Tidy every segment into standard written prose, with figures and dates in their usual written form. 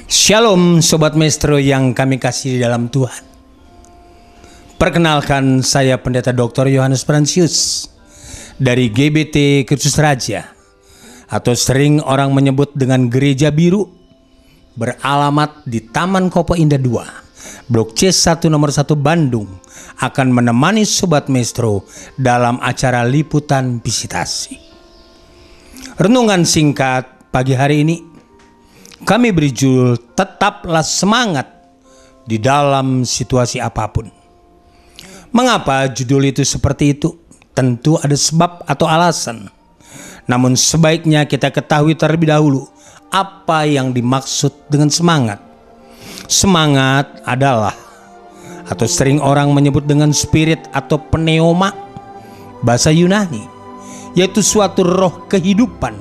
Shalom Sobat Maestro yang kami kasih di dalam Tuhan. Perkenalkan, saya Pendeta Dr. Yohanes Fransius dari GBT Kristus Raja, atau sering orang menyebut dengan Gereja Biru, beralamat di Taman Kopo Indah 2, Blok C1 nomor 1 Bandung, akan menemani Sobat Maestro dalam acara liputan visitasi. Renungan singkat pagi hari ini kami beri judul Tetaplah Semangat di dalam situasi apapun. Mengapa judul itu seperti itu? Tentu ada sebab atau alasan. Namun sebaiknya kita ketahui terlebih dahulu apa yang dimaksud dengan semangat. Semangat adalah, atau sering orang menyebut dengan spirit atau pneuma, bahasa Yunani, yaitu suatu roh kehidupan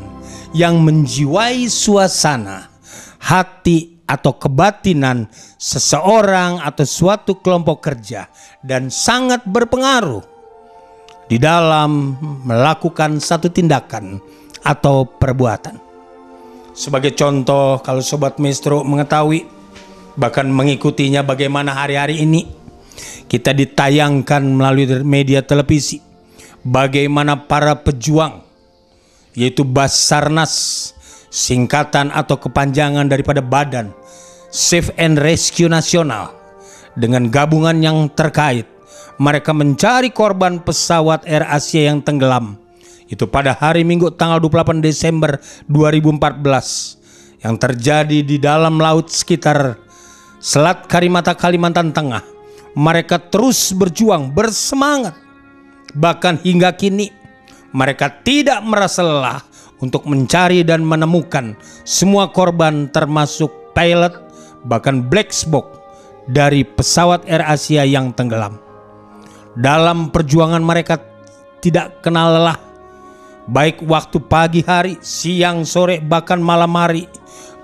yang menjiwai suasana, hati atau kebatinan seseorang atau suatu kelompok kerja, dan sangat berpengaruh di dalam melakukan satu tindakan atau perbuatan. Sebagai contoh, kalau Sobat Maestro mengetahui, bahkan mengikutinya bagaimana hari-hari ini kita ditayangkan melalui media televisi, bagaimana para pejuang, yaitu Basarnas, singkatan atau kepanjangan daripada Badan Save and Rescue Nasional, dengan gabungan yang terkait, mereka mencari korban pesawat Air Asia yang tenggelam itu pada hari Minggu tanggal 28 Desember 2014 yang terjadi di dalam laut sekitar Selat Karimata, Kalimantan Tengah. Mereka terus berjuang, bersemangat, bahkan hingga kini mereka tidak merasa lelah untuk mencari dan menemukan semua korban, termasuk pilot, bahkan black box dari pesawat Air Asia yang tenggelam. Dalam perjuangan mereka tidak kenal lelah, baik waktu pagi hari, siang, sore, bahkan malam hari,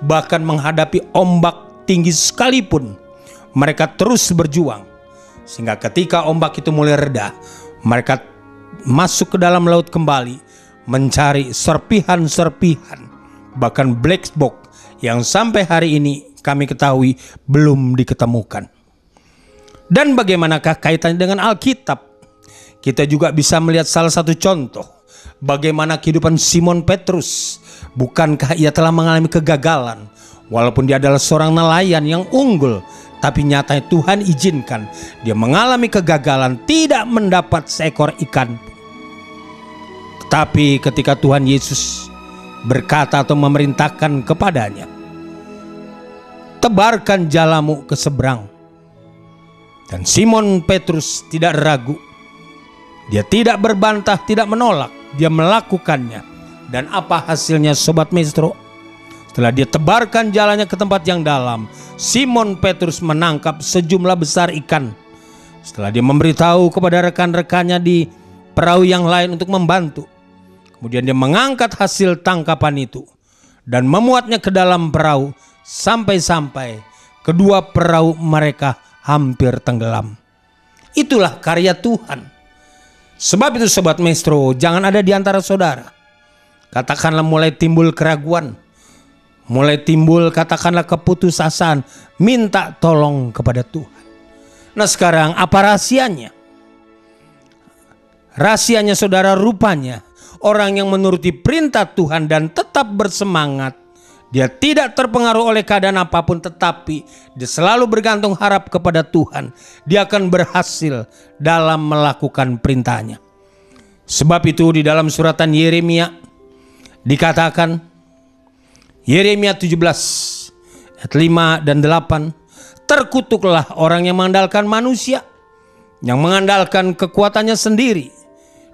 bahkan menghadapi ombak tinggi sekalipun mereka terus berjuang, sehingga ketika ombak itu mulai reda, mereka masuk ke dalam laut kembali mencari serpihan-serpihan, bahkan black box yang sampai hari ini kami ketahui belum diketemukan. Dan bagaimanakah kaitannya dengan Alkitab? Kita juga bisa melihat salah satu contoh bagaimana kehidupan Simon Petrus. Bukankah ia telah mengalami kegagalan? Walaupun dia adalah seorang nelayan yang unggul, tapi nyatanya Tuhan izinkan dia mengalami kegagalan, tidak mendapat seekor ikan. Tapi ketika Tuhan Yesus berkata atau memerintahkan kepadanya, tebarkan jalamu ke seberang, dan Simon Petrus tidak ragu, dia tidak berbantah, tidak menolak, dia melakukannya. Dan apa hasilnya Sobat Maestro? Setelah dia tebarkan jalannya ke tempat yang dalam, Simon Petrus menangkap sejumlah besar ikan. Setelah dia memberitahu kepada rekan-rekannya di perahu yang lain untuk membantu, kemudian dia mengangkat hasil tangkapan itu dan memuatnya ke dalam perahu, sampai-sampai kedua perahu mereka hampir tenggelam. Itulah karya Tuhan. Sebab itu Sobat Maestro, jangan ada di antara saudara, katakanlah mulai timbul keraguan, mulai timbul katakanlah keputusasaan, minta tolong kepada Tuhan. Nah sekarang apa rahasianya? Rahasianya saudara, rupanya orang yang menuruti perintah Tuhan dan tetap bersemangat, dia tidak terpengaruh oleh keadaan apapun, tetapi dia selalu bergantung harap kepada Tuhan. Dia akan berhasil dalam melakukan perintahnya. Sebab itu di dalam suratan Yeremia dikatakan, Yeremia 17 ayat 5 dan 8, terkutuklah orang yang mengandalkan manusia, yang mengandalkan kekuatannya sendiri,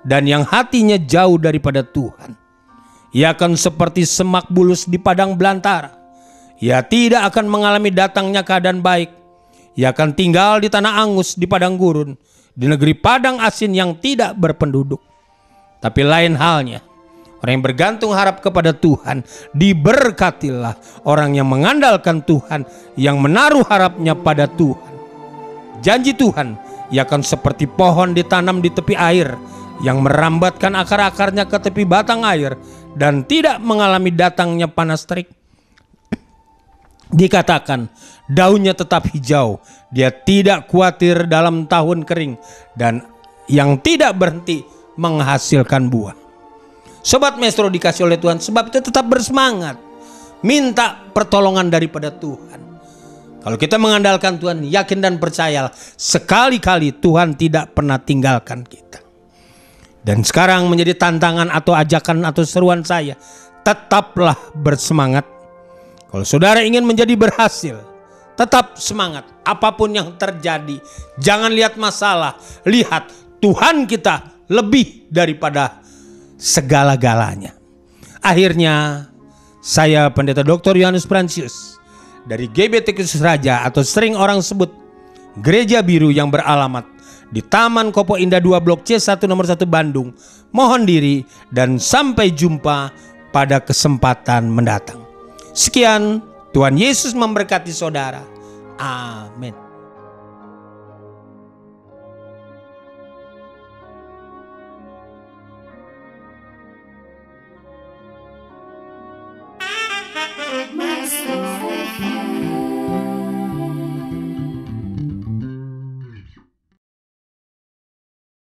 dan yang hatinya jauh daripada Tuhan. Ia akan seperti semak bulus di padang belantara. Ia tidak akan mengalami datangnya keadaan baik. Ia akan tinggal di tanah angus, di padang gurun, di negeri padang asin yang tidak berpenduduk. Tapi lain halnya, orang yang bergantung harap kepada Tuhan, diberkatilah orang yang mengandalkan Tuhan, yang menaruh harapnya pada Tuhan. Janji Tuhan, ia akan seperti pohon ditanam di tepi air, yang merambatkan akar-akarnya ke tepi batang air dan tidak mengalami datangnya panas terik. Dikatakan daunnya tetap hijau, dia tidak khawatir dalam tahun kering, dan yang tidak berhenti menghasilkan buah. Sobat Maestro dikasih oleh Tuhan, sebab itu tetap bersemangat, minta pertolongan daripada Tuhan. Kalau kita mengandalkan Tuhan, yakin dan percayalah, sekali-kali Tuhan tidak pernah tinggalkan kita. Dan sekarang menjadi tantangan atau ajakan atau seruan saya, tetaplah bersemangat. Kalau saudara ingin menjadi berhasil, tetap semangat. Apapun yang terjadi, jangan lihat masalah, lihat Tuhan kita lebih daripada segala-galanya. Akhirnya, saya Pendeta Dr. Yohanes Fransius dari GBT Kristus Raja, atau sering orang sebut Gereja Biru, yang beralamat di Taman Kopo Indah 2 Blok C1 nomor 1 Bandung, mohon diri dan sampai jumpa pada kesempatan mendatang. Sekian, Tuhan Yesus memberkati saudara. Amin.